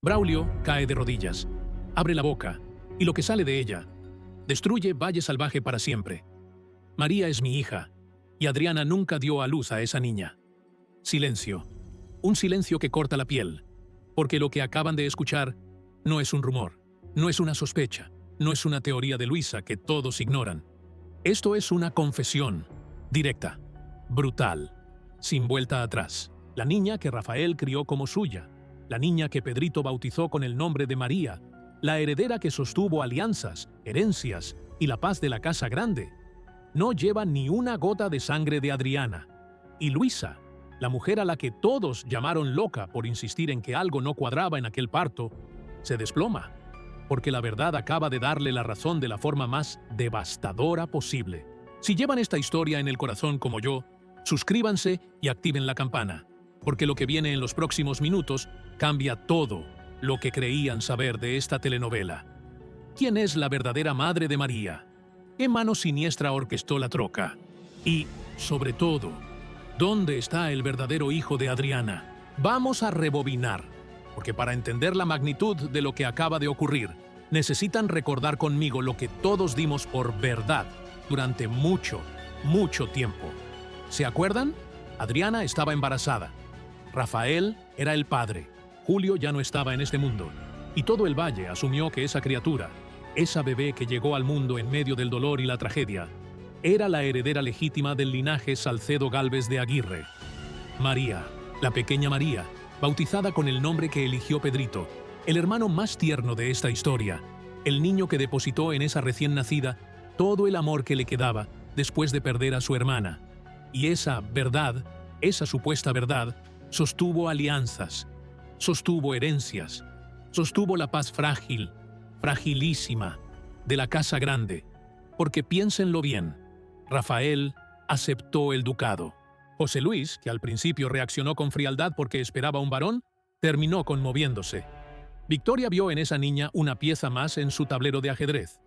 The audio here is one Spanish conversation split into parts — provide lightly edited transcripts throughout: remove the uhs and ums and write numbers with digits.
Braulio cae de rodillas, abre la boca, y lo que sale de ella destruye Valle Salvaje para siempre. María es mi hija, y Adriana nunca dio a luz a esa niña. Silencio. Un silencio que corta la piel, porque lo que acaban de escuchar no es un rumor, no es una sospecha, no es una teoría de Luisa que todos ignoran. Esto es una confesión, directa, brutal, sin vuelta atrás. La niña que Rafael crió como suya, la niña que Pedrito bautizó con el nombre de María, la heredera que sostuvo alianzas, herencias y la paz de la Casa Grande, no lleva ni una gota de sangre de Adriana. Y Luisa, la mujer a la que todos llamaron loca por insistir en que algo no cuadraba en aquel parto, se desploma, porque la verdad acaba de darle la razón de la forma más devastadora posible. Si llevan esta historia en el corazón como yo, suscríbanse y activen la campana, porque lo que viene en los próximos minutos cambia todo lo que creían saber de esta telenovela. ¿Quién es la verdadera madre de María? ¿Qué mano siniestra orquestó la troca? Y, sobre todo, ¿dónde está el verdadero hijo de Adriana? Vamos a rebobinar, porque para entender la magnitud de lo que acaba de ocurrir, necesitan recordar conmigo lo que todos dimos por verdad durante mucho, mucho tiempo. ¿Se acuerdan? Adriana estaba embarazada. Rafael era el padre. Julio ya no estaba en este mundo. Y todo el valle asumió que esa criatura, esa bebé que llegó al mundo en medio del dolor y la tragedia, era la heredera legítima del linaje Salcedo Gálvez de Aguirre. María, la pequeña María, bautizada con el nombre que eligió Pedrito, el hermano más tierno de esta historia, el niño que depositó en esa recién nacida todo el amor que le quedaba después de perder a su hermana. Y esa verdad, esa supuesta verdad, sostuvo alianzas, sostuvo herencias, sostuvo la paz frágil, fragilísima, de la Casa Grande. Porque piénsenlo bien, Rafael aceptó el ducado. José Luis, que al principio reaccionó con frialdad porque esperaba un varón, terminó conmoviéndose. Victoria vio en esa niña una pieza más en su tablero de ajedrez.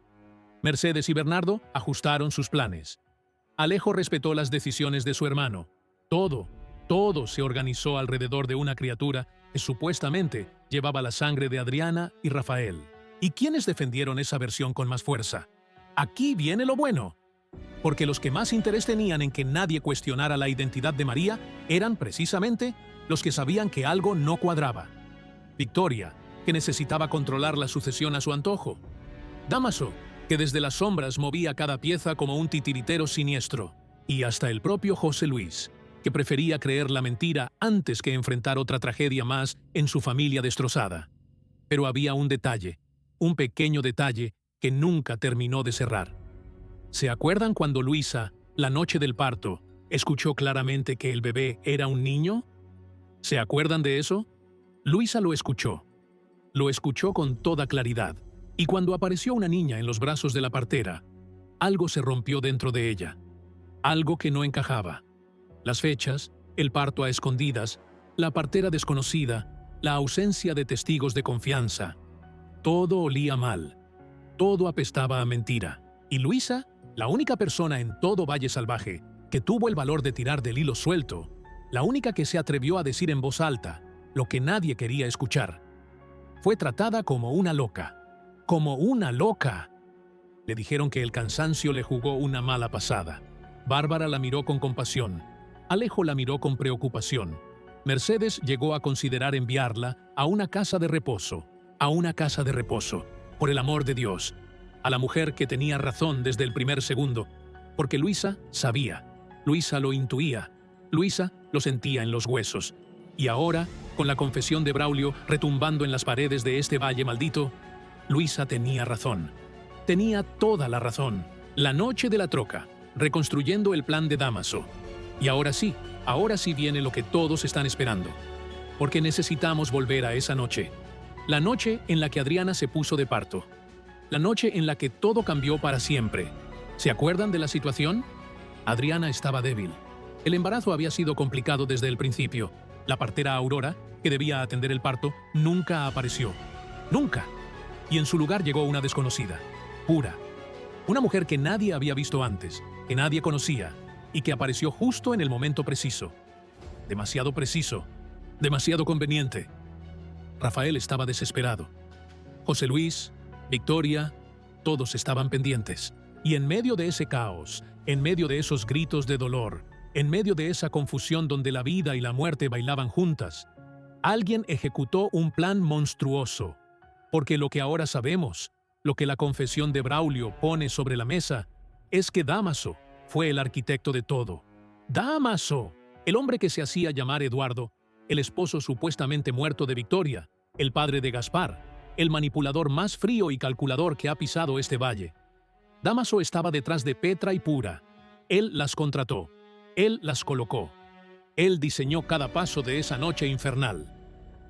Mercedes y Bernardo ajustaron sus planes. Alejo respetó las decisiones de su hermano. Todo se organizó alrededor de una criatura que supuestamente llevaba la sangre de Adriana y Rafael. ¿Y quiénes defendieron esa versión con más fuerza? Aquí viene lo bueno. Porque los que más interés tenían en que nadie cuestionara la identidad de María eran precisamente los que sabían que algo no cuadraba. Victoria, que necesitaba controlar la sucesión a su antojo. Dámaso, que desde las sombras movía cada pieza como un titiritero siniestro. Y hasta el propio José Luis, que prefería creer la mentira antes que enfrentar otra tragedia más en su familia destrozada. Pero había un detalle, un pequeño detalle que nunca terminó de cerrar. ¿Se acuerdan cuando Luisa, la noche del parto, escuchó claramente que el bebé era un niño? ¿Se acuerdan de eso? Luisa lo escuchó con toda claridad, y cuando apareció una niña en los brazos de la partera, algo se rompió dentro de ella, algo que no encajaba. Las fechas, el parto a escondidas, la partera desconocida, la ausencia de testigos de confianza. Todo olía mal, todo apestaba a mentira. Y Luisa, la única persona en todo Valle Salvaje que tuvo el valor de tirar del hilo suelto, la única que se atrevió a decir en voz alta lo que nadie quería escuchar, fue tratada como una loca. ¡Como una loca! Le dijeron que el cansancio le jugó una mala pasada. Bárbara la miró con compasión. Alejo la miró con preocupación. Mercedes llegó a considerar enviarla a una casa de reposo. A una casa de reposo. Por el amor de Dios. A la mujer que tenía razón desde el primer segundo. Porque Luisa sabía. Luisa lo intuía. Luisa lo sentía en los huesos. Y ahora, con la confesión de Braulio retumbando en las paredes de este valle maldito, Luisa tenía razón. Tenía toda la razón. La noche de la troca, reconstruyendo el plan de Dámaso. Y ahora sí viene lo que todos están esperando. Porque necesitamos volver a esa noche. La noche en la que Adriana se puso de parto. La noche en la que todo cambió para siempre. ¿Se acuerdan de la situación? Adriana estaba débil. El embarazo había sido complicado desde el principio. La partera Aurora, que debía atender el parto, nunca apareció. ¡Nunca! Y en su lugar llegó una desconocida. Pura. Una mujer que nadie había visto antes, que nadie conocía, y que apareció justo en el momento preciso. Demasiado preciso. Demasiado conveniente. Rafael estaba desesperado. José Luis, Victoria, todos estaban pendientes. Y en medio de ese caos, en medio de esos gritos de dolor, en medio de esa confusión donde la vida y la muerte bailaban juntas, alguien ejecutó un plan monstruoso. Porque lo que ahora sabemos, lo que la confesión de Braulio pone sobre la mesa, es que Dámaso fue el arquitecto de todo. ¡Dámaso! El hombre que se hacía llamar Eduardo, el esposo supuestamente muerto de Victoria, el padre de Gaspar, el manipulador más frío y calculador que ha pisado este valle. Dámaso estaba detrás de Petra y Pura. Él las contrató. Él las colocó. Él diseñó cada paso de esa noche infernal.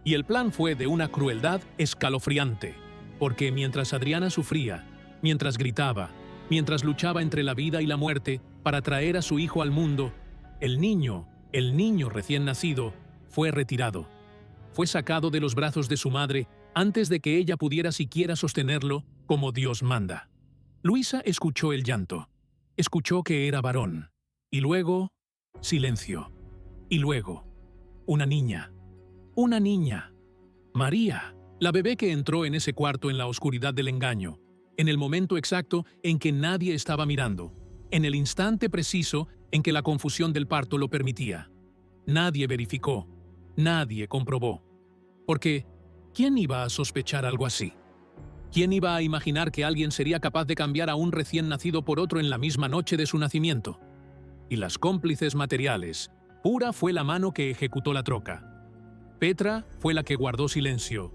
Y el plan fue de una crueldad escalofriante, porque mientras Adriana sufría, mientras gritaba, mientras luchaba entre la vida y la muerte para traer a su hijo al mundo, el niño recién nacido, fue retirado. Fue sacado de los brazos de su madre antes de que ella pudiera siquiera sostenerlo como Dios manda. Luisa escuchó el llanto. Escuchó que era varón. Y luego, silencio. Y luego, una niña. Una niña. María, la bebé que entró en ese cuarto en la oscuridad del engaño, en el momento exacto en que nadie estaba mirando, en el instante preciso en que la confusión del parto lo permitía. Nadie verificó, nadie comprobó. Porque, ¿quién iba a sospechar algo así? ¿Quién iba a imaginar que alguien sería capaz de cambiar a un recién nacido por otro en la misma noche de su nacimiento? Y las cómplices materiales, Pura fue la mano que ejecutó la troca. Petra fue la que guardó silencio.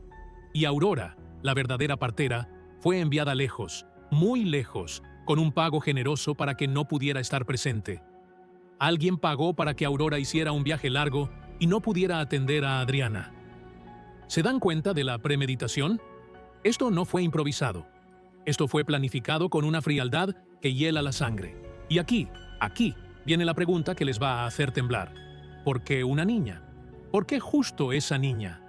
Y Aurora, la verdadera partera, fue enviada lejos, muy lejos, con un pago generoso para que no pudiera estar presente. Alguien pagó para que Aurora hiciera un viaje largo y no pudiera atender a Adriana. ¿Se dan cuenta de la premeditación? Esto no fue improvisado. Esto fue planificado con una frialdad que hiela la sangre. Y aquí viene la pregunta que les va a hacer temblar. ¿Por qué una niña? ¿Por qué justo esa niña?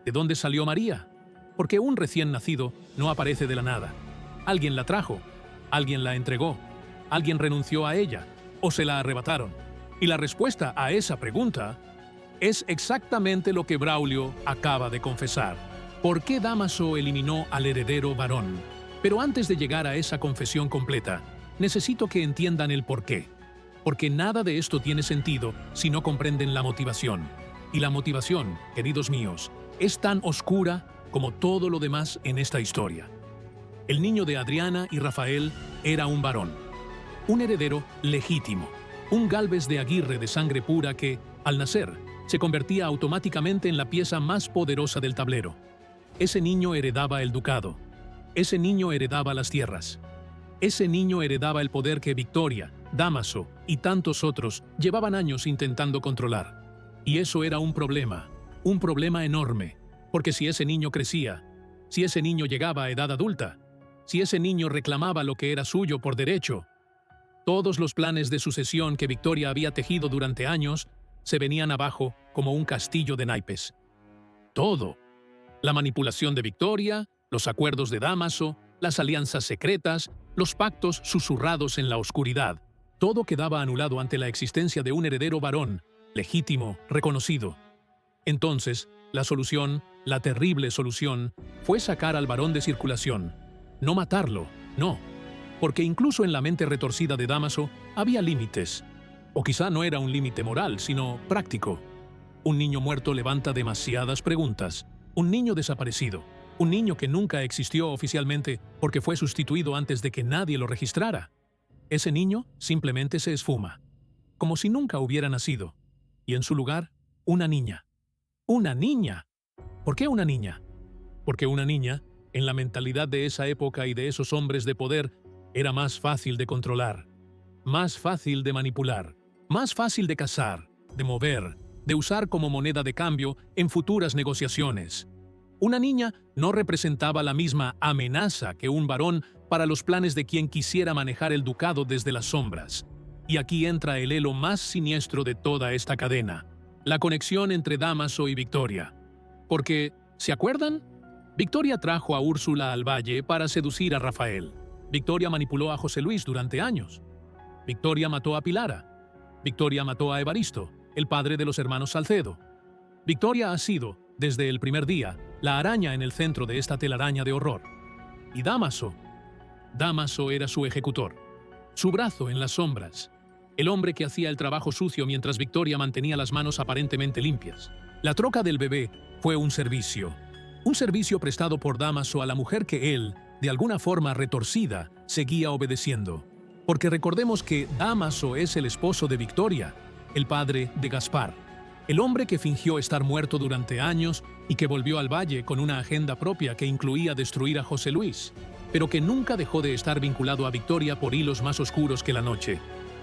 ¿De dónde salió María? Porque un recién nacido no aparece de la nada. Alguien la trajo, alguien la entregó, alguien renunció a ella o se la arrebataron. Y la respuesta a esa pregunta es exactamente lo que Braulio acaba de confesar. ¿Por qué Dámaso eliminó al heredero varón? Pero antes de llegar a esa confesión completa, necesito que entiendan el por qué. Porque nada de esto tiene sentido si no comprenden la motivación. Y la motivación, queridos míos, es tan oscura como todo lo demás en esta historia. El niño de Adriana y Rafael era un varón, un heredero legítimo, un Gálvez de Aguirre de sangre pura que, al nacer, se convertía automáticamente en la pieza más poderosa del tablero. Ese niño heredaba el ducado. Ese niño heredaba las tierras. Ese niño heredaba el poder que Victoria, Dámaso y tantos otros llevaban años intentando controlar. Y eso era un problema enorme, porque si ese niño crecía, si ese niño llegaba a edad adulta, si ese niño reclamaba lo que era suyo por derecho, todos los planes de sucesión que Victoria había tejido durante años se venían abajo como un castillo de naipes. Todo. La manipulación de Victoria, los acuerdos de Dámaso, las alianzas secretas, los pactos susurrados en la oscuridad. Todo quedaba anulado ante la existencia de un heredero varón, legítimo, reconocido. Entonces, la solución, la terrible solución, fue sacar al varón de circulación. No matarlo, no. Porque incluso en la mente retorcida de Dámaso había límites. O quizá no era un límite moral, sino práctico. Un niño muerto levanta demasiadas preguntas. Un niño desaparecido. Un niño que nunca existió oficialmente porque fue sustituido antes de que nadie lo registrara. Ese niño simplemente se esfuma, como si nunca hubiera nacido. Y en su lugar, una niña. ¡Una niña! ¿Por qué una niña? Porque una niña, en la mentalidad de esa época y de esos hombres de poder, era más fácil de controlar, más fácil de manipular, más fácil de cazar, de mover, de usar como moneda de cambio en futuras negociaciones. Una niña no representaba la misma amenaza que un varón para los planes de quien quisiera manejar el ducado desde las sombras. Y aquí entra el hilo más siniestro de toda esta cadena, la conexión entre Dámaso y Victoria. Porque, ¿se acuerdan? Victoria trajo a Úrsula al valle para seducir a Rafael. Victoria manipuló a José Luis durante años. Victoria mató a Pilara. Victoria mató a Evaristo, el padre de los hermanos Salcedo. Victoria ha sido, desde el primer día, la araña en el centro de esta telaraña de horror. Y Dámaso. Dámaso era su ejecutor, su brazo en las sombras, el hombre que hacía el trabajo sucio mientras Victoria mantenía las manos aparentemente limpias. La troca del bebé fue un servicio prestado por Dámaso a la mujer que él, de alguna forma retorcida, seguía obedeciendo. Porque recordemos que Dámaso es el esposo de Victoria, el padre de Gaspar, el hombre que fingió estar muerto durante años y que volvió al valle con una agenda propia que incluía destruir a José Luis, pero que nunca dejó de estar vinculado a Victoria por hilos más oscuros que la noche.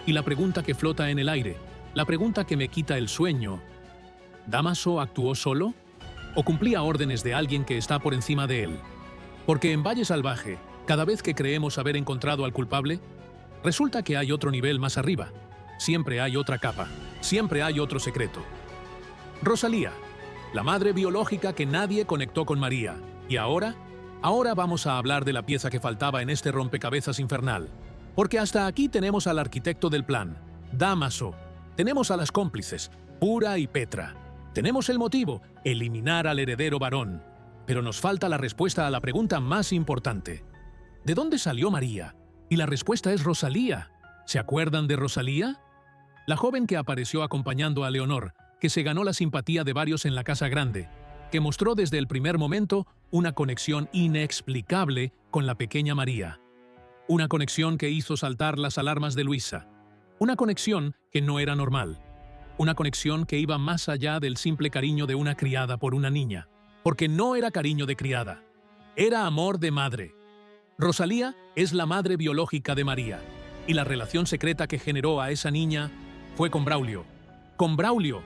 Y la pregunta que flota en el aire, la pregunta que me quita el sueño, ¿Dámaso actuó solo? ¿O cumplía órdenes de alguien que está por encima de él? Porque en Valle Salvaje, cada vez que creemos haber encontrado al culpable, resulta que hay otro nivel más arriba. Siempre hay otra capa, siempre hay otro secreto. Rosalía, la madre biológica que nadie conectó con María. Y ahora vamos a hablar de la pieza que faltaba en este rompecabezas infernal. Porque hasta aquí tenemos al arquitecto del plan, Dámaso. Tenemos a las cómplices, Pura y Petra. Tenemos el motivo, eliminar al heredero varón. Pero nos falta la respuesta a la pregunta más importante. ¿De dónde salió María? Y la respuesta es Rosalía. ¿Se acuerdan de Rosalía? La joven que apareció acompañando a Leonor, que se ganó la simpatía de varios en la Casa Grande, que mostró desde el primer momento una conexión inexplicable con la pequeña María. Una conexión que hizo saltar las alarmas de Luisa. Una conexión que no era normal. Una conexión que iba más allá del simple cariño de una criada por una niña. Porque no era cariño de criada. Era amor de madre. Rosalía es la madre biológica de María. Y la relación secreta que generó a esa niña fue con Braulio. Con Braulio,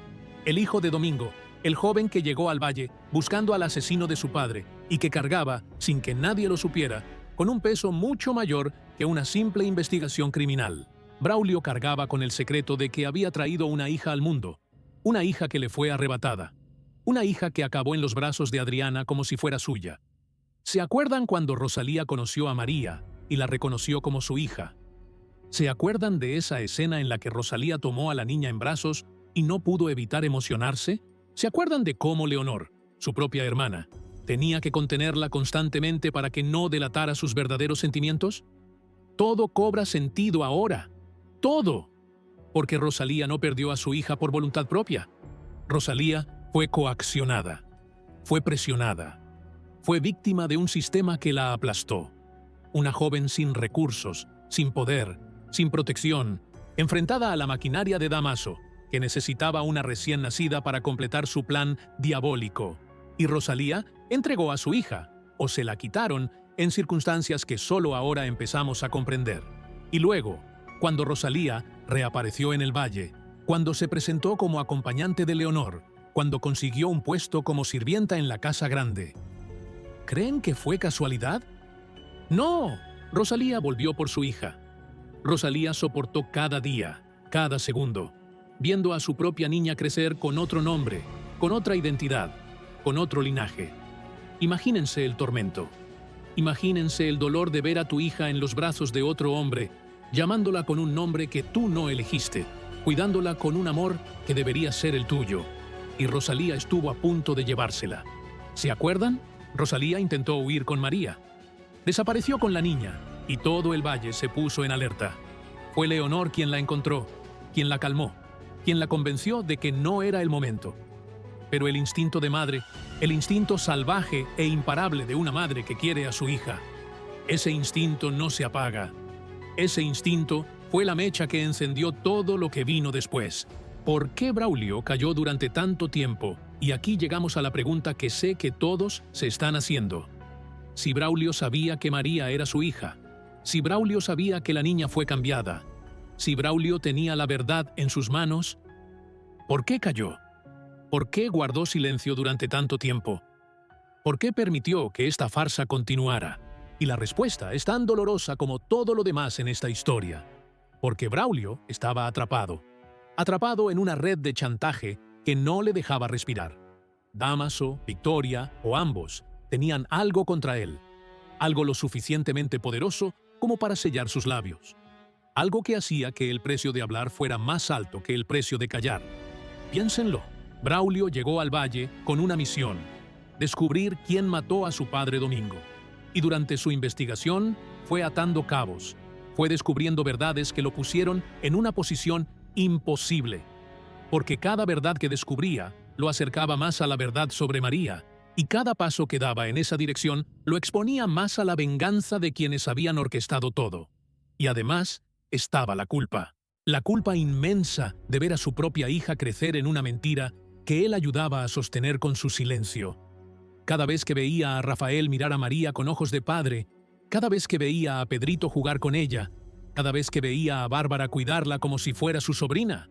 el hijo de Domingo, el joven que llegó al valle buscando al asesino de su padre y que cargaba, sin que nadie lo supiera, con un peso mucho mayor que una simple investigación criminal. Braulio cargaba con el secreto de que había traído una hija al mundo, una hija que le fue arrebatada, una hija que acabó en los brazos de Adriana como si fuera suya. ¿Se acuerdan cuando Rosalía conoció a María y la reconoció como su hija? ¿Se acuerdan de esa escena en la que Rosalía tomó a la niña en brazos y no pudo evitar emocionarse? ¿Se acuerdan de cómo Leonor, su propia hermana, tenía que contenerla constantemente para que no delatara sus verdaderos sentimientos? Todo cobra sentido ahora. Todo. Porque Rosalía no perdió a su hija por voluntad propia. Rosalía fue coaccionada, fue presionada, fue víctima de un sistema que la aplastó. Una joven sin recursos, sin poder, sin protección, enfrentada a la maquinaria de Dámaso, que necesitaba una recién nacida para completar su plan diabólico. Y Rosalía entregó a su hija, o se la quitaron, en circunstancias que solo ahora empezamos a comprender. Y luego, cuando Rosalía reapareció en el valle, cuando se presentó como acompañante de Leonor, cuando consiguió un puesto como sirvienta en la Casa Grande. ¿Creen que fue casualidad? ¡No! Rosalía volvió por su hija. Rosalía soportó cada día, cada segundo, viendo a su propia niña crecer con otro nombre, con otra identidad, con otro linaje. Imagínense el tormento. Imagínense el dolor de ver a tu hija en los brazos de otro hombre, llamándola con un nombre que tú no elegiste, cuidándola con un amor que debería ser el tuyo. Y Rosalía estuvo a punto de llevársela. ¿Se acuerdan? Rosalía intentó huir con María. Desapareció con la niña, y todo el valle se puso en alerta. Fue Leonor quien la encontró, quien la calmó, quien la convenció de que no era el momento. Pero el instinto de madre, el instinto salvaje e imparable de una madre que quiere a su hija, ese instinto no se apaga. Ese instinto fue la mecha que encendió todo lo que vino después. ¿Por qué Braulio cayó durante tanto tiempo? Y aquí llegamos a la pregunta que sé que todos se están haciendo. Si Braulio sabía que María era su hija, si Braulio sabía que la niña fue cambiada, si Braulio tenía la verdad en sus manos, ¿por qué cayó? ¿Por qué guardó silencio durante tanto tiempo? ¿Por qué permitió que esta farsa continuara? Y la respuesta es tan dolorosa como todo lo demás en esta historia. Porque Braulio estaba atrapado. Atrapado en una red de chantaje que no le dejaba respirar. Dámaso, Victoria o ambos tenían algo contra él. Algo lo suficientemente poderoso como para sellar sus labios. Algo que hacía que el precio de hablar fuera más alto que el precio de callar. Piénsenlo. Braulio llegó al valle con una misión. descubrir quién mató a su padre Domingo. Y durante su investigación fue atando cabos, fue descubriendo verdades que lo pusieron en una posición imposible, porque cada verdad que descubría lo acercaba más a la verdad sobre María, y cada paso que daba en esa dirección lo exponía más a la venganza de quienes habían orquestado todo. Y además estaba la culpa inmensa de ver a su propia hija crecer en una mentira que él ayudaba a sostener con su silencio. Cada vez que veía a Rafael mirar a María con ojos de padre, cada vez que veía a Pedrito jugar con ella, cada vez que veía a Bárbara cuidarla como si fuera su sobrina,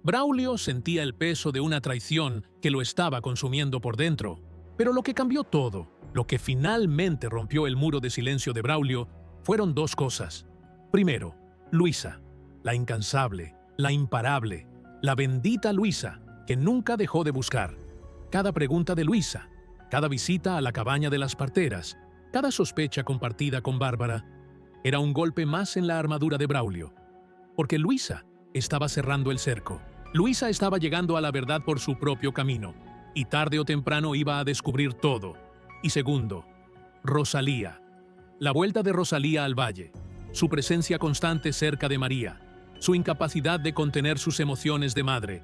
Braulio sentía el peso de una traición que lo estaba consumiendo por dentro. Pero lo que cambió todo, lo que finalmente rompió el muro de silencio de Braulio, fueron dos cosas. Primero, Luisa, la incansable, la imparable, la bendita Luisa, que nunca dejó de buscar. Cada pregunta de Luisa, cada visita a la cabaña de las parteras, cada sospecha compartida con Bárbara, era un golpe más en la armadura de Braulio. Porque Luisa estaba cerrando el cerco. Luisa estaba llegando a la verdad por su propio camino, y tarde o temprano iba a descubrir todo. Y segundo, Rosalía. La vuelta de Rosalía al valle, su presencia constante cerca de María, su incapacidad de contener sus emociones de madre.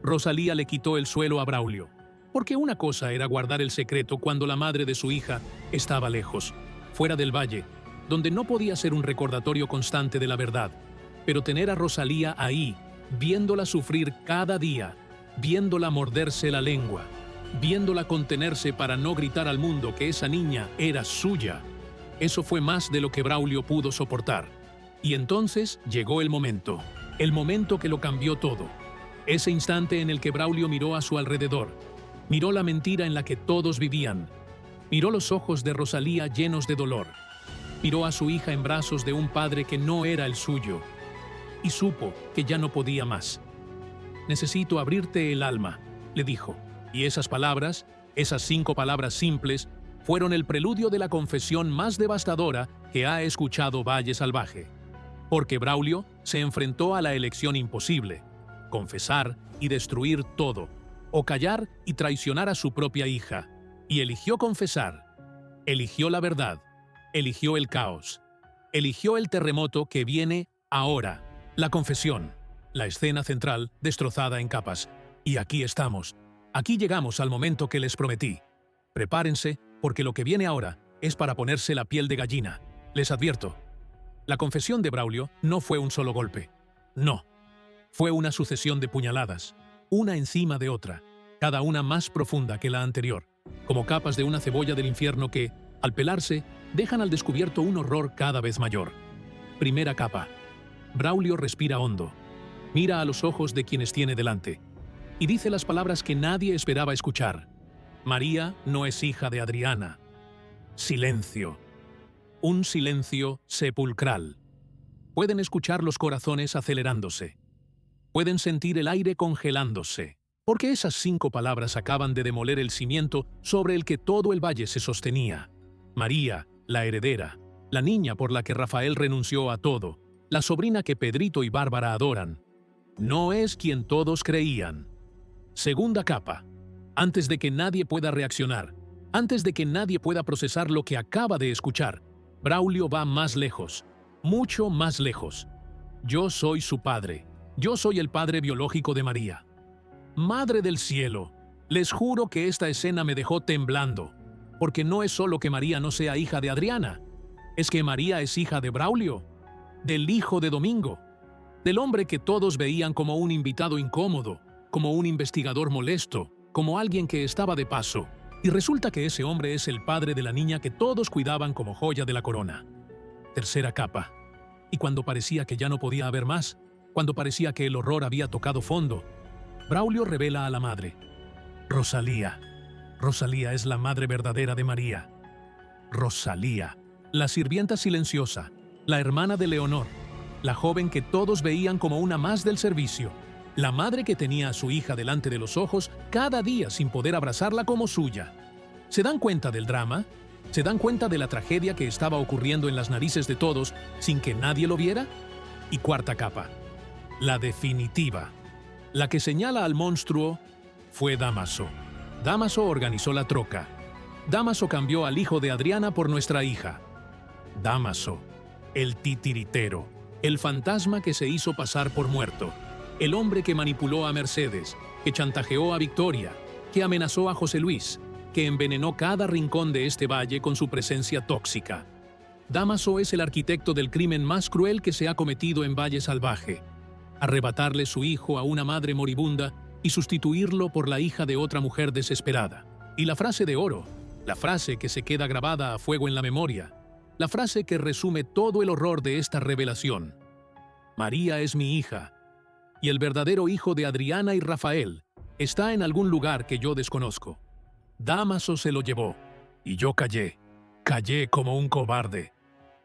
Rosalía le quitó el suelo a Braulio, porque una cosa era guardar el secreto cuando la madre de su hija estaba lejos, fuera del valle, donde no podía ser un recordatorio constante de la verdad, pero tener a Rosalía ahí, viéndola sufrir cada día, viéndola morderse la lengua, viéndola contenerse para no gritar al mundo que esa niña era suya, eso fue más de lo que Braulio pudo soportar. Y entonces llegó el momento que lo cambió todo. Ese instante en el que Braulio miró a su alrededor, miró la mentira en la que todos vivían, miró los ojos de Rosalía llenos de dolor, miró a su hija en brazos de un padre que no era el suyo, y supo que ya no podía más. «Necesito abrirte el alma», le dijo, y esas palabras, esas 5 palabras simples, fueron el preludio de la confesión más devastadora que ha escuchado Valle Salvaje. Porque Braulio se enfrentó a la elección imposible: confesar y destruir todo, o callar y traicionar a su propia hija. Y eligió confesar, eligió la verdad, eligió el caos, eligió el terremoto que viene ahora, la confesión, la escena central destrozada en capas. Y aquí estamos, aquí llegamos al momento que les prometí. Prepárense, porque lo que viene ahora es para ponerse la piel de gallina. Les advierto, la confesión de Braulio no fue un solo golpe. No, fue una sucesión de puñaladas, una encima de otra, cada una más profunda que la anterior, como capas de una cebolla del infierno que, al pelarse, dejan al descubierto un horror cada vez mayor. Primera capa. Braulio respira hondo, mira a los ojos de quienes tiene delante, y dice las palabras que nadie esperaba escuchar. María no es hija de Adriana. Silencio. Un silencio sepulcral. Pueden escuchar los corazones acelerándose. Pueden sentir el aire congelándose, porque esas 5 palabras acaban de demoler el cimiento sobre el que todo el valle se sostenía. María, la heredera, la niña por la que Rafael renunció a todo, la sobrina que Pedrito y Bárbara adoran, no es quien todos creían. Segunda capa. Antes de que nadie pueda reaccionar, antes de que nadie pueda procesar lo que acaba de escuchar, Braulio va más lejos, mucho más lejos. Yo soy su padre. Yo soy el padre biológico de María. Madre del cielo, les juro que esta escena me dejó temblando, porque no es solo que María no sea hija de Adriana, es que María es hija de Braulio, del hijo de Domingo, del hombre que todos veían como un invitado incómodo, como un investigador molesto, como alguien que estaba de paso. Y resulta que ese hombre es el padre de la niña que todos cuidaban como joya de la corona. Tercera capa. Y cuando parecía que ya no podía haber más, cuando parecía que el horror había tocado fondo, Braulio revela a la madre. Rosalía. Rosalía es la madre verdadera de María. Rosalía, la sirvienta silenciosa, la hermana de Leonor, la joven que todos veían como una más del servicio, la madre que tenía a su hija delante de los ojos cada día sin poder abrazarla como suya. ¿Se dan cuenta del drama? ¿Se dan cuenta de la tragedia que estaba ocurriendo en las narices de todos sin que nadie lo viera? Y cuarta capa. La definitiva. La que señala al monstruo fue Dámaso. Dámaso organizó la troca. Dámaso cambió al hijo de Adriana por nuestra hija. Dámaso, el titiritero, el fantasma que se hizo pasar por muerto, el hombre que manipuló a Mercedes, que chantajeó a Victoria, que amenazó a José Luis, que envenenó cada rincón de este valle con su presencia tóxica. Dámaso es el arquitecto del crimen más cruel que se ha cometido en Valle Salvaje: arrebatarle su hijo a una madre moribunda y sustituirlo por la hija de otra mujer desesperada. Y la frase de oro, la frase que se queda grabada a fuego en la memoria, la frase que resume todo el horror de esta revelación: María es mi hija, y el verdadero hijo de Adriana y Rafael está en algún lugar que yo desconozco. Dámaso se lo llevó, y yo callé como un cobarde.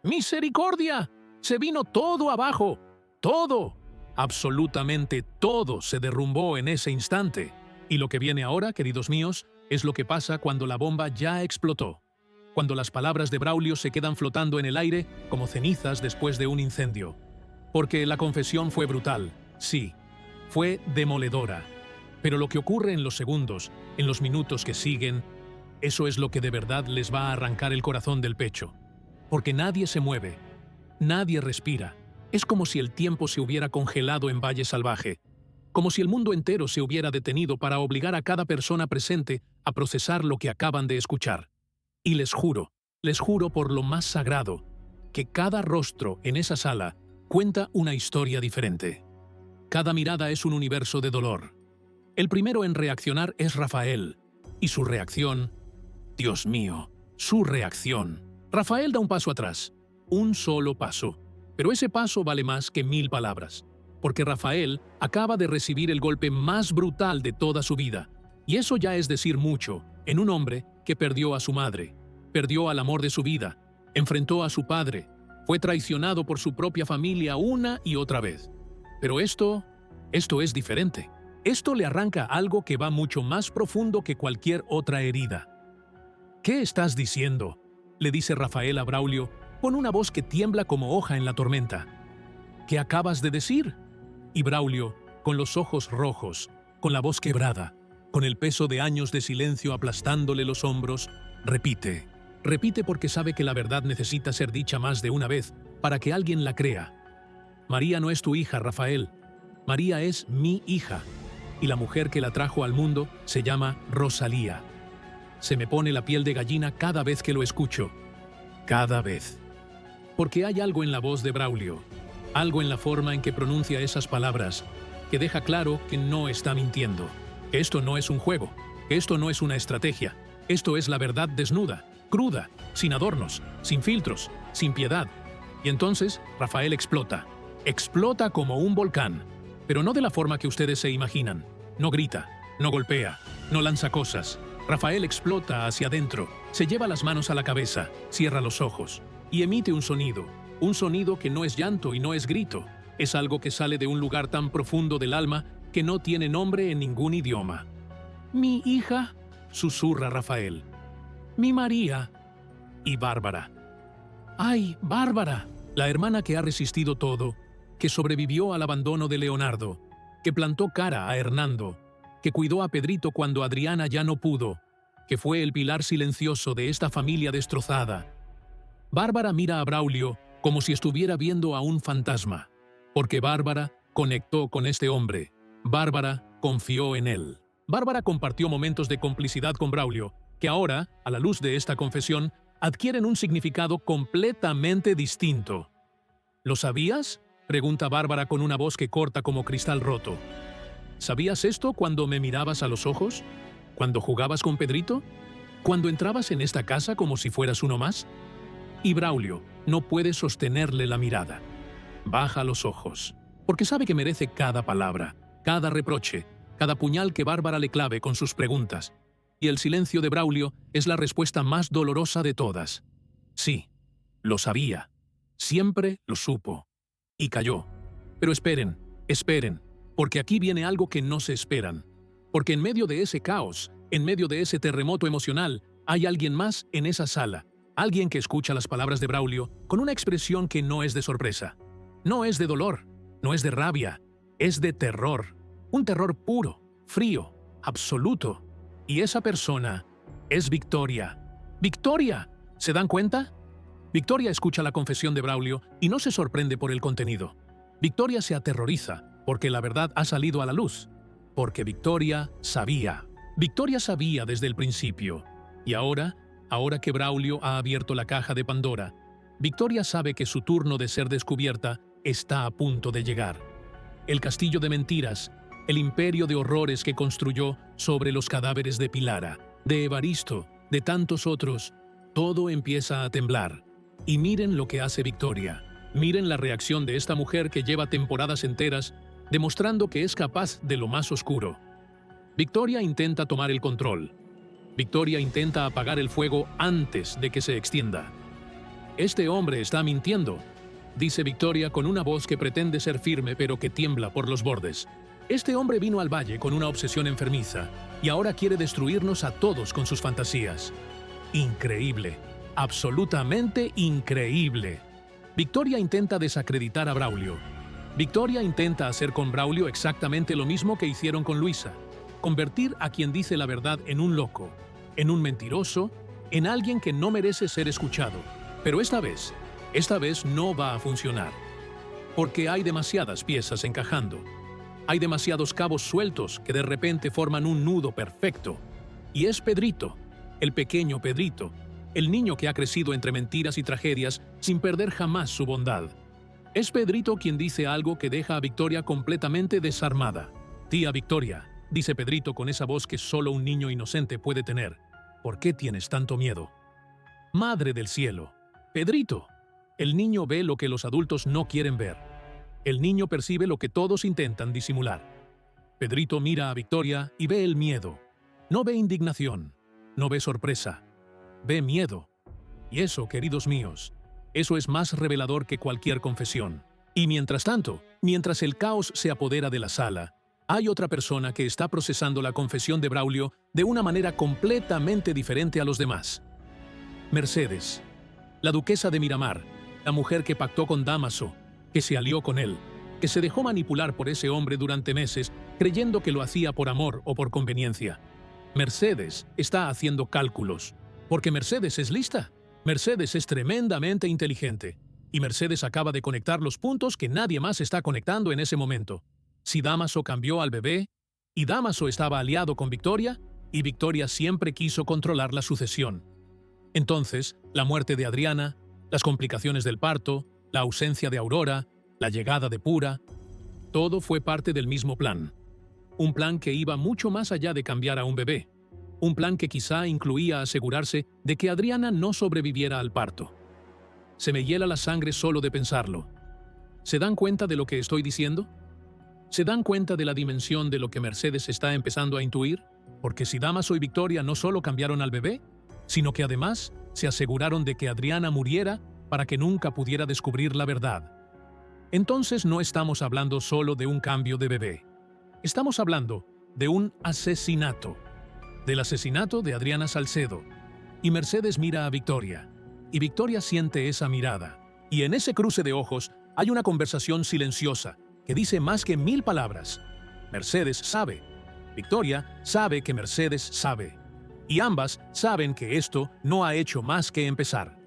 ¡Misericordia! Se vino todo abajo, todo, absolutamente todo se derrumbó en ese instante. Y lo que viene ahora, queridos míos, es lo que pasa cuando la bomba ya explotó, cuando las palabras de Braulio se quedan flotando en el aire como cenizas después de un incendio. Porque la confesión fue brutal, sí, fue demoledora. Pero lo que ocurre en los segundos, en los minutos que siguen, eso es lo que de verdad les va a arrancar el corazón del pecho. Porque nadie se mueve, nadie respira. Es como si el tiempo se hubiera congelado en Valle Salvaje, como si el mundo entero se hubiera detenido para obligar a cada persona presente a procesar lo que acaban de escuchar. Y les juro por lo más sagrado, que cada rostro en esa sala cuenta una historia diferente. Cada mirada es un universo de dolor. El primero en reaccionar es Rafael, y su reacción, Dios mío, su reacción. Rafael da un paso atrás, un solo paso, pero ese paso vale más que 1000 palabras, porque Rafael acaba de recibir el golpe más brutal de toda su vida, y eso ya es decir mucho en un hombre que perdió a su madre, perdió al amor de su vida, enfrentó a su padre, fue traicionado por su propia familia una y otra vez. Pero esto es diferente. Esto le arranca algo que va mucho más profundo que cualquier otra herida. ¿Qué estás diciendo?, le dice Rafael a Braulio con una voz que tiembla como hoja en la tormenta. ¿Qué acabas de decir? Y Braulio, con los ojos rojos, con la voz quebrada, con el peso de años de silencio aplastándole los hombros, repite porque sabe que la verdad necesita ser dicha más de una vez para que alguien la crea. María no es tu hija, Rafael. María es mi hija. Y la mujer que la trajo al mundo se llama Rosalía. Se me pone la piel de gallina cada vez que lo escucho. Cada vez. Porque hay algo en la voz de Braulio, algo en la forma en que pronuncia esas palabras, que deja claro que no está mintiendo, que esto no es un juego, que esto no es una estrategia, esto es la verdad desnuda, cruda, sin adornos, sin filtros, sin piedad. Y entonces Rafael explota como un volcán, pero no de la forma que ustedes se imaginan. No grita, no golpea, no lanza cosas. Rafael explota hacia adentro, se lleva las manos a la cabeza, cierra los ojos y emite un sonido que no es llanto y no es grito, es algo que sale de un lugar tan profundo del alma que no tiene nombre en ningún idioma. «Mi hija», susurra Rafael. «Mi María». Y Bárbara. ¡Ay, Bárbara! La hermana que ha resistido todo, que sobrevivió al abandono de Leonardo, que plantó cara a Hernando, que cuidó a Pedrito cuando Adriana ya no pudo, que fue el pilar silencioso de esta familia destrozada. Bárbara mira a Braulio como si estuviera viendo a un fantasma, porque Bárbara conectó con este hombre. Bárbara confió en él. Bárbara compartió momentos de complicidad con Braulio, que ahora, a la luz de esta confesión, adquieren un significado completamente distinto. ¿Lo sabías?, pregunta Bárbara con una voz que corta como cristal roto. ¿Sabías esto cuando me mirabas a los ojos? ¿Cuando jugabas con Pedrito? ¿Cuando entrabas en esta casa como si fueras uno más? Y Braulio no puede sostenerle la mirada. Baja los ojos, porque sabe que merece cada palabra, cada reproche, cada puñal que Bárbara le clave con sus preguntas. Y el silencio de Braulio es la respuesta más dolorosa de todas. Sí, lo sabía. Siempre lo supo. Y calló. Pero esperen, porque aquí viene algo que no se esperan. Porque en medio de ese caos, en medio de ese terremoto emocional, hay alguien más en esa sala. Alguien que escucha las palabras de Braulio con una expresión que no es de sorpresa. No es de dolor, no es de rabia, es de terror. Un terror puro, frío, absoluto. Y esa persona es Victoria. ¡Victoria! ¿Se dan cuenta? Victoria escucha la confesión de Braulio y no se sorprende por el contenido. Victoria se aterroriza porque la verdad ha salido a la luz. Porque Victoria sabía. Victoria sabía desde el principio. Y ahora que Braulio ha abierto la caja de Pandora, Victoria sabe que su turno de ser descubierta está a punto de llegar. El castillo de mentiras, el imperio de horrores que construyó sobre los cadáveres de Pilara, de Evaristo, de tantos otros, todo empieza a temblar. Y miren lo que hace Victoria. Miren la reacción de esta mujer que lleva temporadas enteras demostrando que es capaz de lo más oscuro. Victoria intenta tomar el control. Victoria intenta apagar el fuego antes de que se extienda. «Este hombre está mintiendo», dice Victoria con una voz que pretende ser firme pero que tiembla por los bordes. «Este hombre vino al valle con una obsesión enfermiza y ahora quiere destruirnos a todos con sus fantasías. Increíble, absolutamente increíble». Victoria intenta desacreditar a Braulio. Victoria intenta hacer con Braulio exactamente lo mismo que hicieron con Luisa. Convertir a quien dice la verdad en un loco, en un mentiroso, en alguien que no merece ser escuchado. Pero esta vez no va a funcionar. Porque hay demasiadas piezas encajando. Hay demasiados cabos sueltos que de repente forman un nudo perfecto. Y es Pedrito, el pequeño Pedrito, el niño que ha crecido entre mentiras y tragedias sin perder jamás su bondad. Es Pedrito quien dice algo que deja a Victoria completamente desarmada. «Tía Victoria», dice Pedrito con esa voz que solo un niño inocente puede tener, «¿por qué tienes tanto miedo?» «Madre del cielo, Pedrito». El niño ve lo que los adultos no quieren ver. El niño percibe lo que todos intentan disimular. Pedrito mira a Victoria y ve el miedo. No ve indignación, no ve sorpresa, ve miedo. Y eso, queridos míos, eso es más revelador que cualquier confesión. Y mientras tanto, mientras el caos se apodera de la sala, hay otra persona que está procesando la confesión de Braulio de una manera completamente diferente a los demás. Mercedes, la duquesa de Miramar, la mujer que pactó con Dámaso, que se alió con él, que se dejó manipular por ese hombre durante meses, creyendo que lo hacía por amor o por conveniencia. Mercedes está haciendo cálculos, porque Mercedes es lista. Mercedes es tremendamente inteligente, y Mercedes acaba de conectar los puntos que nadie más está conectando en ese momento. Si Dámaso cambió al bebé, y Dámaso estaba aliado con Victoria, y Victoria siempre quiso controlar la sucesión. Entonces, la muerte de Adriana, las complicaciones del parto, la ausencia de Aurora, la llegada de Pura, todo fue parte del mismo plan. Un plan que iba mucho más allá de cambiar a un bebé. Un plan que quizá incluía asegurarse de que Adriana no sobreviviera al parto. Se me hiela la sangre solo de pensarlo. ¿Se dan cuenta de lo que estoy diciendo? ¿Se dan cuenta de la dimensión de lo que Mercedes está empezando a intuir? Porque si Dámaso y Victoria no solo cambiaron al bebé, sino que además se aseguraron de que Adriana muriera para que nunca pudiera descubrir la verdad. Entonces no estamos hablando solo de un cambio de bebé. Estamos hablando de un asesinato. Del asesinato de Adriana Salcedo. Y Mercedes mira a Victoria. Y Victoria siente esa mirada. Y en ese cruce de ojos hay una conversación silenciosa que dice más que 1000 palabras. Mercedes sabe. Victoria sabe que Mercedes sabe. Y ambas saben que esto no ha hecho más que empezar.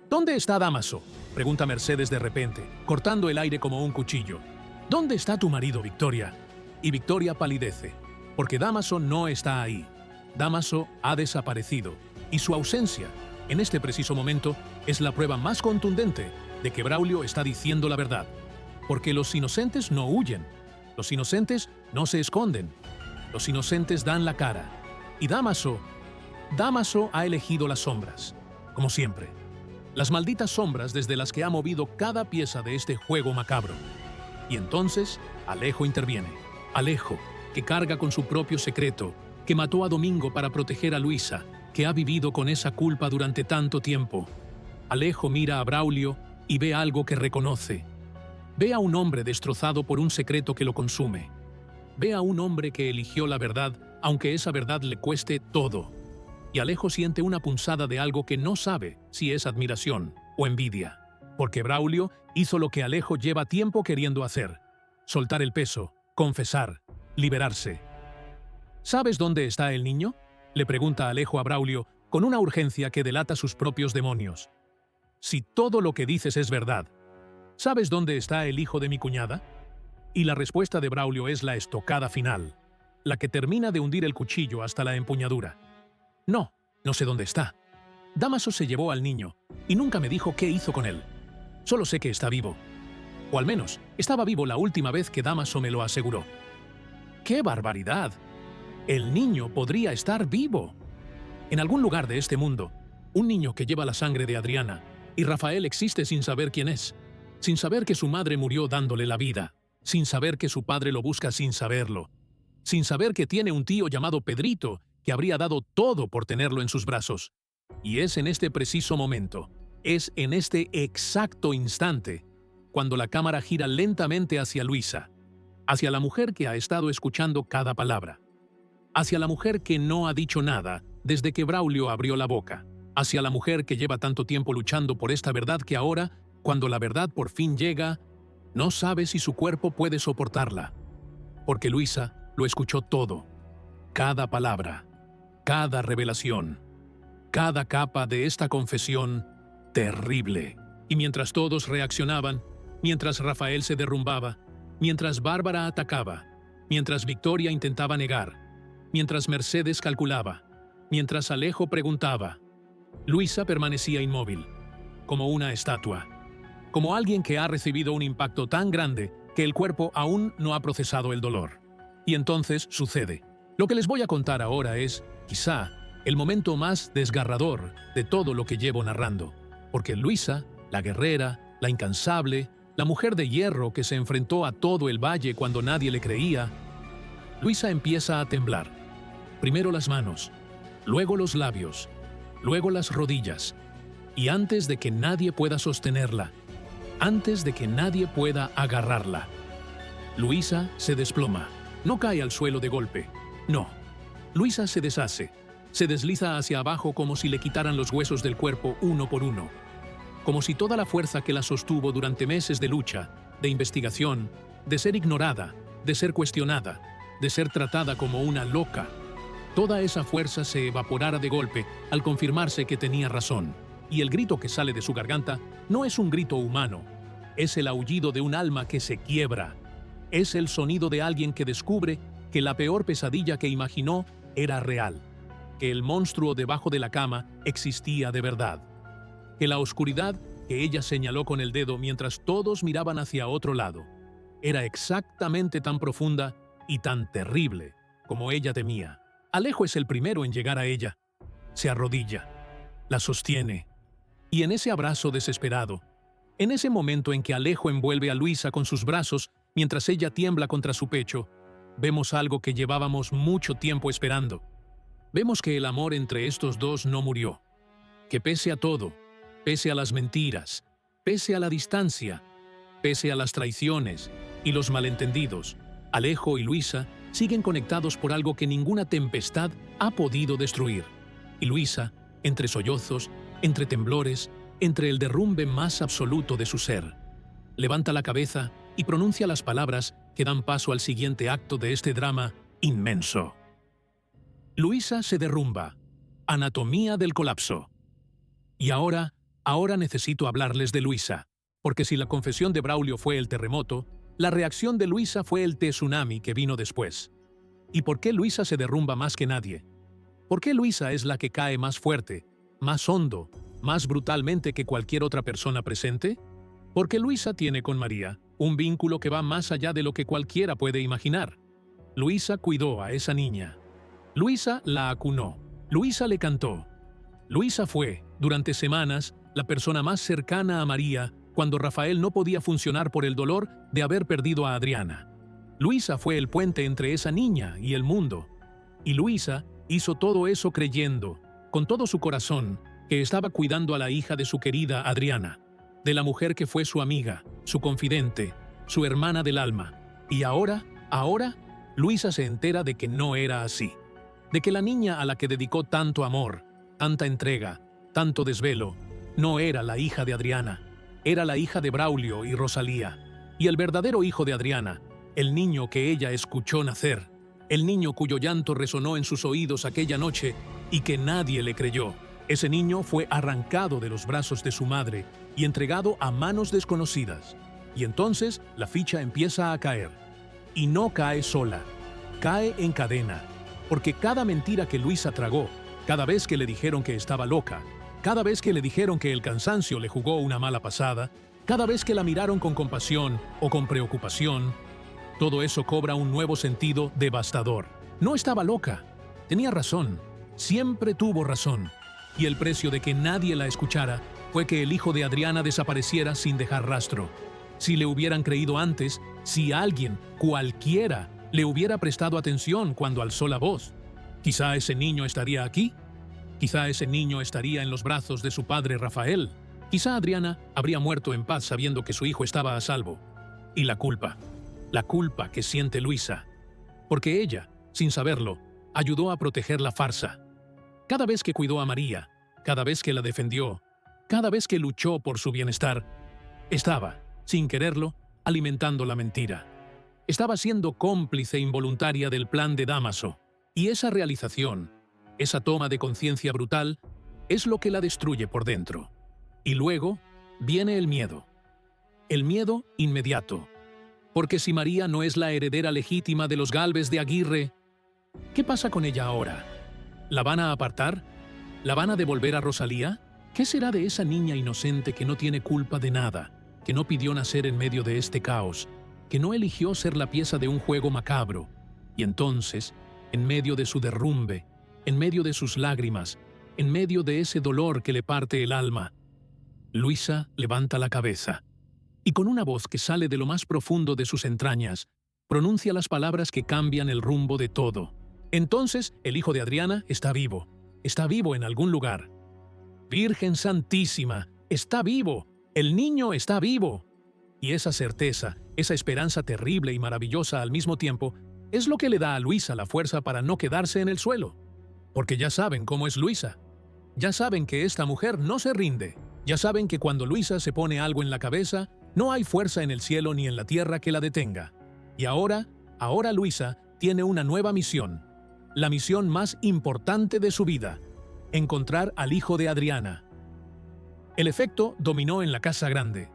¿Dónde está Dámaso?, pregunta Mercedes de repente, cortando el aire como un cuchillo. ¿Dónde está tu marido, Victoria? Y Victoria palidece, porque Dámaso no está ahí. Dámaso ha desaparecido, y su ausencia, en este preciso momento, es la prueba más contundente de que Braulio está diciendo la verdad. Porque los inocentes no huyen, los inocentes no se esconden, los inocentes dan la cara. Y Dámaso ha elegido las sombras, como siempre. Las malditas sombras desde las que ha movido cada pieza de este juego macabro. Y entonces, Alejo interviene. Alejo, que carga con su propio secreto, que mató a Domingo para proteger a Luisa, que ha vivido con esa culpa durante tanto tiempo. Alejo mira a Braulio y ve algo que reconoce. Ve a un hombre destrozado por un secreto que lo consume. Ve a un hombre que eligió la verdad, aunque esa verdad le cueste todo. Y Alejo siente una punzada de algo que no sabe si es admiración o envidia. Porque Braulio hizo lo que Alejo lleva tiempo queriendo hacer. Soltar el peso, confesar, liberarse. ¿Sabes dónde está el niño?, le pregunta Alejo a Braulio con una urgencia que delata sus propios demonios. Si todo lo que dices es verdad, ¿sabes dónde está el hijo de mi cuñada? Y la respuesta de Braulio es la estocada final, la que termina de hundir el cuchillo hasta la empuñadura. No, no sé dónde está. Dámaso se llevó al niño y nunca me dijo qué hizo con él. Solo sé que está vivo. O al menos, estaba vivo la última vez que Dámaso me lo aseguró. ¡Qué barbaridad! El niño podría estar vivo. En algún lugar de este mundo, un niño que lleva la sangre de Adriana, y Rafael existe sin saber quién es, sin saber que su madre murió dándole la vida, sin saber que su padre lo busca sin saberlo, sin saber que tiene un tío llamado Pedrito que habría dado todo por tenerlo en sus brazos. Y es en este preciso momento, es en este exacto instante, cuando la cámara gira lentamente hacia Luisa, hacia la mujer que ha estado escuchando cada palabra, hacia la mujer que no ha dicho nada desde que Braulio abrió la boca, hacia la mujer que lleva tanto tiempo luchando por esta verdad que ahora, cuando la verdad por fin llega, no sabe si su cuerpo puede soportarla. Porque Luisa lo escuchó todo, cada palabra, cada revelación, cada capa de esta confesión terrible. Y mientras todos reaccionaban, mientras Rafael se derrumbaba, mientras Bárbara atacaba, mientras Victoria intentaba negar, mientras Mercedes calculaba, mientras Alejo preguntaba, Luisa permanecía inmóvil, como una estatua, como alguien que ha recibido un impacto tan grande que el cuerpo aún no ha procesado el dolor. Y entonces sucede. Lo que les voy a contar ahora es, quizá, el momento más desgarrador de todo lo que llevo narrando, porque Luisa, la guerrera, la incansable, la mujer de hierro que se enfrentó a todo el valle cuando nadie le creía, Luisa empieza a temblar. Primero las manos, luego los labios, luego las rodillas, y antes de que nadie pueda sostenerla, antes de que nadie pueda agarrarla, Luisa se desploma. No cae al suelo de golpe, no. Luisa se deshace, se desliza hacia abajo como si le quitaran los huesos del cuerpo uno por uno, como si toda la fuerza que la sostuvo durante meses de lucha, de investigación, de ser ignorada, de ser cuestionada, de ser tratada como una loca, toda esa fuerza se evaporara de golpe al confirmarse que tenía razón. Y el grito que sale de su garganta no es un grito humano, es el aullido de un alma que se quiebra. Es el sonido de alguien que descubre que la peor pesadilla que imaginó era real, que el monstruo debajo de la cama existía de verdad, que la oscuridad que ella señaló con el dedo mientras todos miraban hacia otro lado era exactamente tan profunda y tan terrible como ella temía. Alejo es el primero en llegar a ella. Se arrodilla, la sostiene, y en ese abrazo desesperado, en ese momento en que Alejo envuelve a Luisa con sus brazos mientras ella tiembla contra su pecho, vemos algo que llevábamos mucho tiempo esperando. Vemos que el amor entre estos dos no murió, que pese a todo, pese a las mentiras, pese a la distancia, pese a las traiciones y los malentendidos, Alejo y Luisa siguen conectados por algo que ninguna tempestad ha podido destruir. Y Luisa, entre sollozos, entre temblores, entre el derrumbe más absoluto de su ser, levanta la cabeza y pronuncia las palabras que dan paso al siguiente acto de este drama inmenso. Luisa se derrumba. Anatomía del colapso. Y ahora necesito hablarles de Luisa, porque si la confesión de Braulio fue el terremoto, la reacción de Luisa fue el tsunami que vino después. ¿Y por qué Luisa se derrumba más que nadie? ¿Por qué Luisa es la que cae más fuerte, más hondo, más brutalmente que cualquier otra persona presente? Porque Luisa tiene con María un vínculo que va más allá de lo que cualquiera puede imaginar. Luisa cuidó a esa niña. Luisa la acunó. Luisa le cantó. Luisa fue, durante semanas, la persona más cercana a María cuando Rafael no podía funcionar por el dolor de haber perdido a Adriana. Luisa fue el puente entre esa niña y el mundo. Y Luisa hizo todo eso creyendo, con todo su corazón, que estaba cuidando a la hija de su querida Adriana, de la mujer que fue su amiga, su confidente, su hermana del alma. Y ahora, Luisa se entera de que no era así, de que la niña a la que dedicó tanto amor, tanta entrega, tanto desvelo, no era la hija de Adriana, era la hija de Braulio y Rosalía. Y el verdadero hijo de Adriana, el niño que ella escuchó nacer, el niño cuyo llanto resonó en sus oídos aquella noche y que nadie le creyó, Ese niño fue arrancado de los brazos de su madre y entregado a manos desconocidas. Y entonces la ficha empieza a caer. Y no cae sola, cae en cadena. Porque cada mentira que Luisa tragó, cada vez que le dijeron que estaba loca, cada vez que le dijeron que el cansancio le jugó una mala pasada, cada vez que la miraron con compasión o con preocupación, todo eso cobra un nuevo sentido devastador. No estaba loca, tenía razón, siempre tuvo razón. Y el precio de que nadie la escuchara fue que el hijo de Adriana desapareciera sin dejar rastro. Si le hubieran creído antes, si alguien, cualquiera, le hubiera prestado atención cuando alzó la voz, quizá ese niño estaría aquí, quizá ese niño estaría en los brazos de su padre Rafael, quizá Adriana habría muerto en paz sabiendo que su hijo estaba a salvo. Y la culpa que siente Luisa, porque ella, sin saberlo, ayudó a proteger la farsa. Cada vez que cuidó a María, cada vez que la defendió, cada vez que luchó por su bienestar, estaba, sin quererlo, alimentando la mentira. Estaba siendo cómplice involuntaria del plan de Dámaso. Y esa realización, esa toma de conciencia brutal, es lo que la destruye por dentro. Y luego viene el miedo inmediato. Porque si María no es la heredera legítima de los Gálvez de Aguirre, ¿qué pasa con ella ahora? ¿La van a apartar? ¿La van a devolver a Rosalía? ¿Qué será de esa niña inocente que no tiene culpa de nada, que no pidió nacer en medio de este caos, que no eligió ser la pieza de un juego macabro? Y entonces, en medio de su derrumbe, en medio de sus lágrimas, en medio de ese dolor que le parte el alma, Luisa levanta la cabeza y con una voz que sale de lo más profundo de sus entrañas, pronuncia las palabras que cambian el rumbo de todo. Entonces, el hijo de Adriana está vivo en algún lugar. Virgen Santísima, está vivo, el niño está vivo. Y esa certeza, esa esperanza terrible y maravillosa al mismo tiempo, es lo que le da a Luisa la fuerza para no quedarse en el suelo. Porque ya saben cómo es Luisa. Ya saben que esta mujer no se rinde. Ya saben que cuando Luisa se pone algo en la cabeza, no hay fuerza en el cielo ni en la tierra que la detenga. Y ahora Luisa tiene una nueva misión. La misión más importante de su vida: encontrar al hijo de Adriana. El efecto dominó en la casa grande.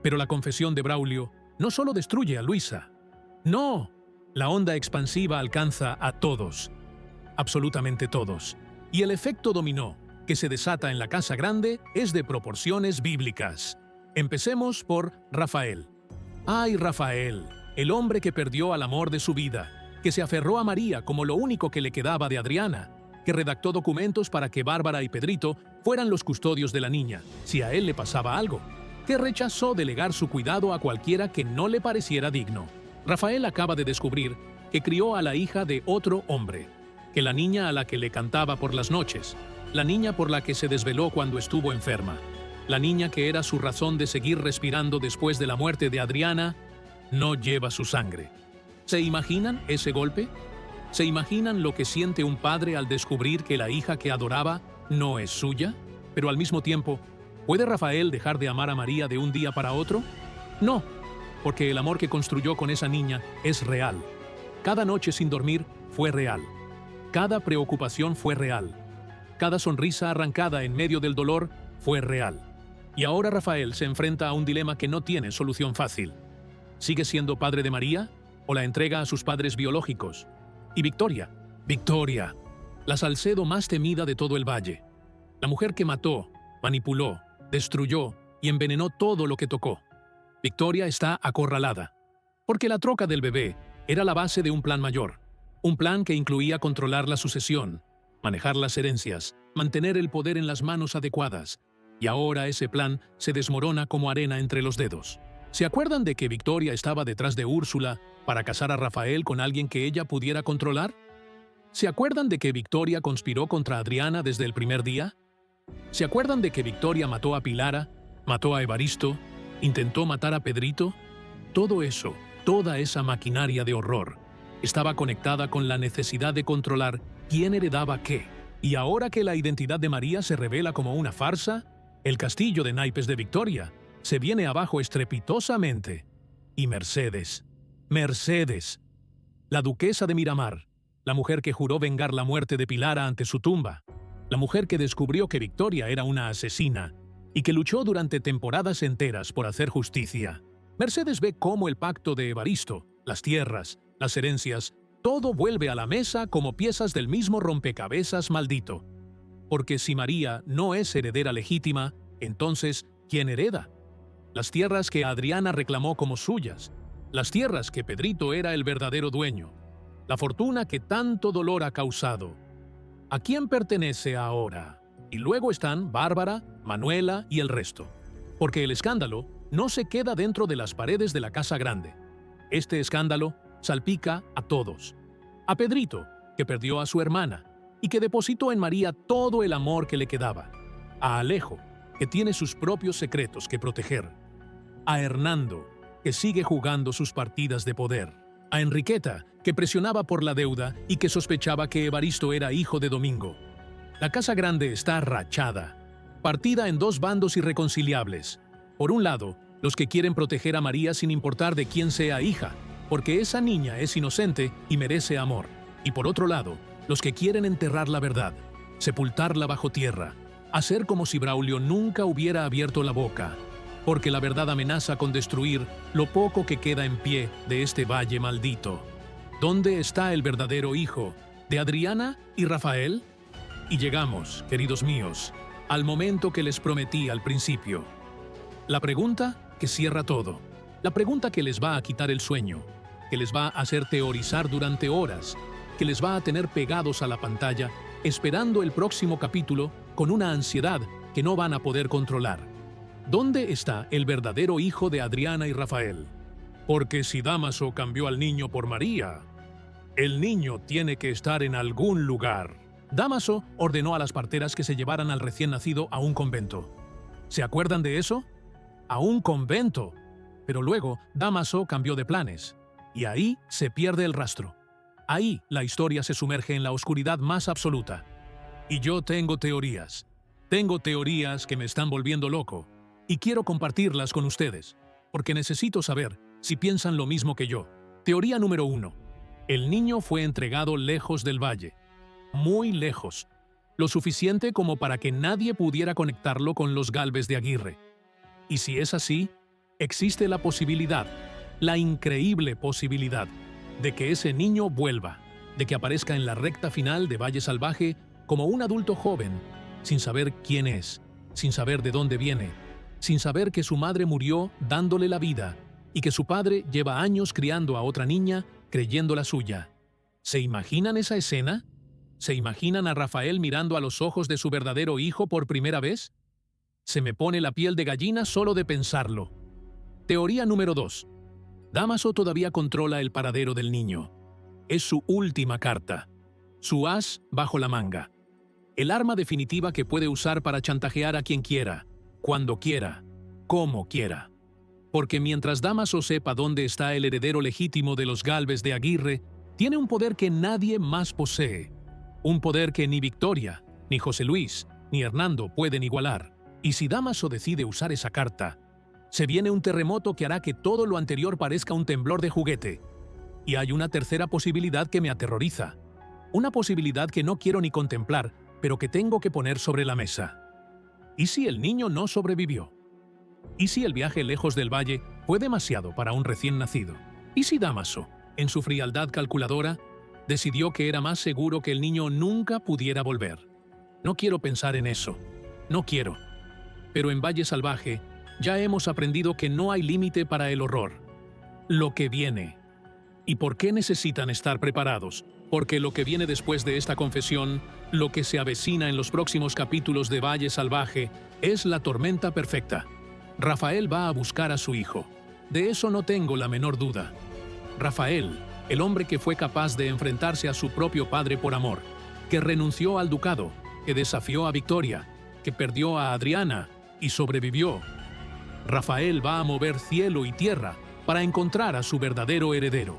Pero la confesión de Braulio no solo destruye a Luisa. No, la onda expansiva alcanza a todos. Absolutamente todos. Y el efecto dominó, que se desata en la casa grande, es de proporciones bíblicas. Empecemos por Rafael. ¡Ay, Rafael! El hombre que perdió al amor de su vida, que se aferró a María como lo único que le quedaba de Adriana, que redactó documentos para que Bárbara y Pedrito fueran los custodios de la niña, si a él le pasaba algo, que rechazó delegar su cuidado a cualquiera que no le pareciera digno. Rafael acaba de descubrir que crió a la hija de otro hombre, que la niña a la que le cantaba por las noches, la niña por la que se desveló cuando estuvo enferma, la niña que era su razón de seguir respirando después de la muerte de Adriana, no lleva su sangre. ¿Se imaginan ese golpe? ¿Se imaginan lo que siente un padre al descubrir que la hija que adoraba no es suya? Pero al mismo tiempo, ¿puede Rafael dejar de amar a María de un día para otro? No, porque el amor que construyó con esa niña es real. Cada noche sin dormir fue real. Cada preocupación fue real. Cada sonrisa arrancada en medio del dolor fue real. Y ahora Rafael se enfrenta a un dilema que no tiene solución fácil. ¿Sigue siendo padre de María o la entrega a sus padres biológicos? Y Victoria, la Salcedo más temida de todo el valle. La mujer que mató, manipuló, destruyó y envenenó todo lo que tocó. Victoria está acorralada, porque la troca del bebé era la base de un plan mayor. Un plan que incluía controlar la sucesión, manejar las herencias, mantener el poder en las manos adecuadas. Y ahora ese plan se desmorona como arena entre los dedos. ¿Se acuerdan de que Victoria estaba detrás de Úrsula para casar a Rafael con alguien que ella pudiera controlar? ¿Se acuerdan de que Victoria conspiró contra Adriana desde el primer día? ¿Se acuerdan de que Victoria mató a Pilara, mató a Evaristo, intentó matar a Pedrito? Todo eso, toda esa maquinaria de horror, estaba conectada con la necesidad de controlar quién heredaba qué. Y ahora que la identidad de María se revela como una farsa, el castillo de naipes de Victoria se viene abajo estrepitosamente. Y Mercedes, la duquesa de Miramar, la mujer que juró vengar la muerte de Pilara ante su tumba, la mujer que descubrió que Victoria era una asesina y que luchó durante temporadas enteras por hacer justicia. Mercedes ve cómo el pacto de Evaristo, las tierras, las herencias, todo vuelve a la mesa como piezas del mismo rompecabezas maldito. Porque si María no es heredera legítima, entonces, ¿quién hereda? Las tierras que Adriana reclamó como suyas, las tierras que Pedrito era el verdadero dueño, la fortuna que tanto dolor ha causado. ¿A quién pertenece ahora? Y luego están Bárbara, Manuela y el resto. Porque el escándalo no se queda dentro de las paredes de la casa grande. Este escándalo salpica a todos. A Pedrito, que perdió a su hermana y que depositó en María todo el amor que le quedaba. A Alejo, que tiene sus propios secretos que proteger. A Hernando, que sigue jugando sus partidas de poder. A Enriqueta, que presionaba por la deuda y que sospechaba que Evaristo era hijo de Domingo. La casa grande está rachada, partida en dos bandos irreconciliables. Por un lado, los que quieren proteger a María sin importar de quién sea hija, porque esa niña es inocente y merece amor. Y por otro lado, los que quieren enterrar la verdad, sepultarla bajo tierra, hacer como si Braulio nunca hubiera abierto la boca, porque la verdad amenaza con destruir lo poco que queda en pie de este valle maldito. ¿Dónde está el verdadero hijo de Adriana y Rafael? Y llegamos, queridos míos, al momento que les prometí al principio. La pregunta que cierra todo. La pregunta que les va a quitar el sueño, que les va a hacer teorizar durante horas, que les va a tener pegados a la pantalla, esperando el próximo capítulo con una ansiedad que no van a poder controlar. ¿Dónde está el verdadero hijo de Adriana y Rafael? Porque si Dámaso cambió al niño por María, el niño tiene que estar en algún lugar. Dámaso ordenó a las parteras que se llevaran al recién nacido a un convento. ¿Se acuerdan de eso? A un convento. Pero luego Dámaso cambió de planes, y ahí se pierde el rastro. Ahí la historia se sumerge en la oscuridad más absoluta. Y yo tengo teorías que me están volviendo loco, y quiero compartirlas con ustedes, porque necesito saber si piensan lo mismo que yo. Teoría número 1. El niño fue entregado lejos del valle, muy lejos, lo suficiente como para que nadie pudiera conectarlo con los Gálvez de Aguirre. Y si es así, existe la posibilidad, la increíble posibilidad, de que ese niño vuelva, de que aparezca en la recta final de Valle Salvaje como un adulto joven, sin saber quién es, sin saber de dónde viene, sin saber que su madre murió dándole la vida y que su padre lleva años criando a otra niña creyendo la suya. ¿Se imaginan esa escena? ¿Se imaginan a Rafael mirando a los ojos de su verdadero hijo por primera vez? Se me pone la piel de gallina solo de pensarlo. Teoría número 2. Dámaso todavía controla el paradero del niño. Es su última carta, su as bajo la manga. El arma definitiva que puede usar para chantajear a quien quiera, cuando quiera, como quiera. Porque mientras Dámaso sepa dónde está el heredero legítimo de los Gálvez de Aguirre, tiene un poder que nadie más posee. Un poder que ni Victoria, ni José Luis, ni Hernando pueden igualar. Y si Dámaso decide usar esa carta, se viene un terremoto que hará que todo lo anterior parezca un temblor de juguete. Y hay una tercera posibilidad que me aterroriza. Una posibilidad que no quiero ni contemplar, pero que tengo que poner sobre la mesa. ¿Y si el niño no sobrevivió? ¿Y si el viaje lejos del valle fue demasiado para un recién nacido? ¿Y si Dámaso, en su frialdad calculadora, decidió que era más seguro que el niño nunca pudiera volver? No quiero pensar en eso. No quiero. Pero en Valle Salvaje ya hemos aprendido que no hay límite para el horror. Lo que viene. ¿Y por qué necesitan estar preparados? Porque lo que viene después de esta confesión, lo que se avecina en los próximos capítulos de Valle Salvaje, es la tormenta perfecta. Rafael va a buscar a su hijo. De eso no tengo la menor duda. Rafael, el hombre que fue capaz de enfrentarse a su propio padre por amor, que renunció al ducado, que desafió a Victoria, que perdió a Adriana y sobrevivió. Rafael va a mover cielo y tierra para encontrar a su verdadero heredero.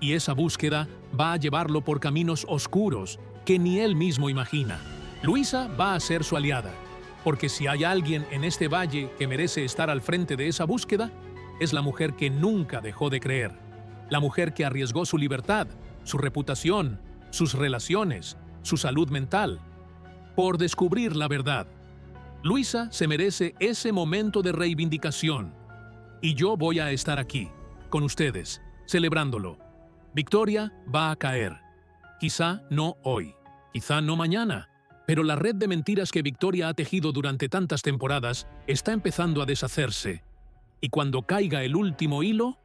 Y esa búsqueda va a llevarlo por caminos oscuros que ni él mismo imagina. Luisa va a ser su aliada, porque si hay alguien en este valle que merece estar al frente de esa búsqueda, es la mujer que nunca dejó de creer. La mujer que arriesgó su libertad, su reputación, sus relaciones, su salud mental. por descubrir la verdad. Luisa se merece ese momento de reivindicación. Y yo voy a estar aquí, con ustedes, celebrándolo. Victoria va a caer. Quizá no hoy, quizá no mañana, pero la red de mentiras que Victoria ha tejido durante tantas temporadas está empezando a deshacerse. Y cuando caiga el último hilo,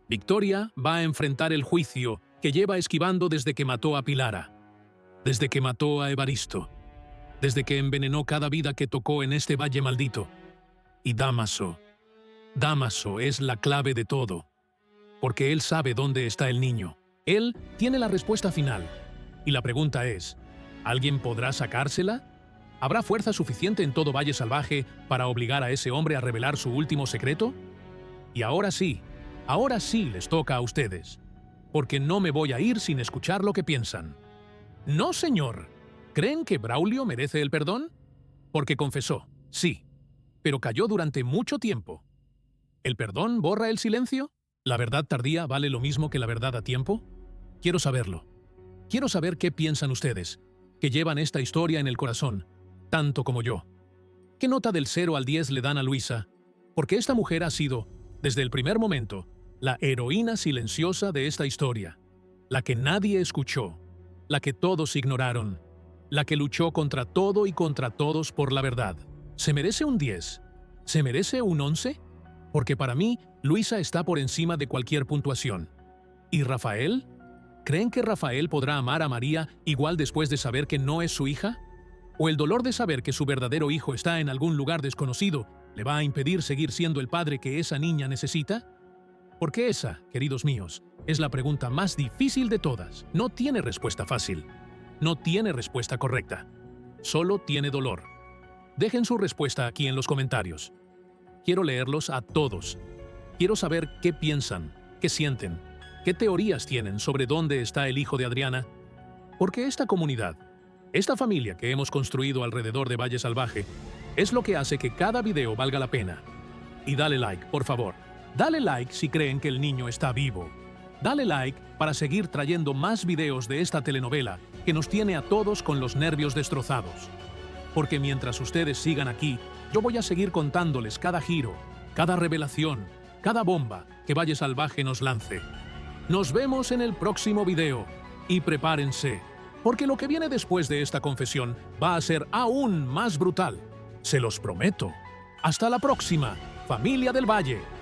Victoria va a enfrentar el juicio que lleva esquivando desde que mató a Pilara, desde que mató a Evaristo, desde que envenenó cada vida que tocó en este valle maldito. Y Dámaso es la clave de todo, porque él sabe dónde está el niño. Él tiene la respuesta final. Y la pregunta es, ¿alguien podrá sacársela? ¿Habrá fuerza suficiente en todo Valle Salvaje para obligar a ese hombre a revelar su último secreto? Y ahora sí les toca a ustedes, porque no me voy a ir sin escuchar lo que piensan. No, señor. ¿Creen que Braulio merece el perdón? Porque confesó, sí, pero cayó durante mucho tiempo. ¿El perdón borra el silencio? ¿La verdad tardía vale lo mismo que la verdad a tiempo? Quiero saberlo. Quiero saber qué piensan ustedes, que llevan esta historia en el corazón, tanto como yo. ¿Qué nota del 0 al 10 le dan a Luisa? Porque esta mujer ha sido, desde el primer momento, la heroína silenciosa de esta historia, la que nadie escuchó, la que todos ignoraron, la que luchó contra todo y contra todos por la verdad. ¿Se merece un 10? ¿Se merece un 11? Porque para mí, Luisa está por encima de cualquier puntuación. ¿Y Rafael? ¿Creen que Rafael podrá amar a María igual después de saber que no es su hija? ¿O el dolor de saber que su verdadero hijo está en algún lugar desconocido le va a impedir seguir siendo el padre que esa niña necesita? Porque esa, queridos míos, es la pregunta más difícil de todas. No tiene respuesta fácil. No tiene respuesta correcta. Solo tiene dolor. Dejen su respuesta aquí en los comentarios. Quiero leerlos a todos. Quiero saber qué piensan, qué sienten, qué teorías tienen sobre dónde está el hijo de Adriana. Porque esta comunidad, esta familia que hemos construido alrededor de Valle Salvaje, es lo que hace que cada video valga la pena. Y dale like, por favor. Dale like si creen que el niño está vivo. Dale like para seguir trayendo más videos de esta telenovela que nos tiene a todos con los nervios destrozados. Porque mientras ustedes sigan aquí, yo voy a seguir contándoles cada giro, cada revelación, cada bomba que Valle Salvaje nos lance. Nos vemos en el próximo video y prepárense, porque lo que viene después de esta confesión va a ser aún más brutal. Se los prometo. Hasta la próxima, familia del Valle.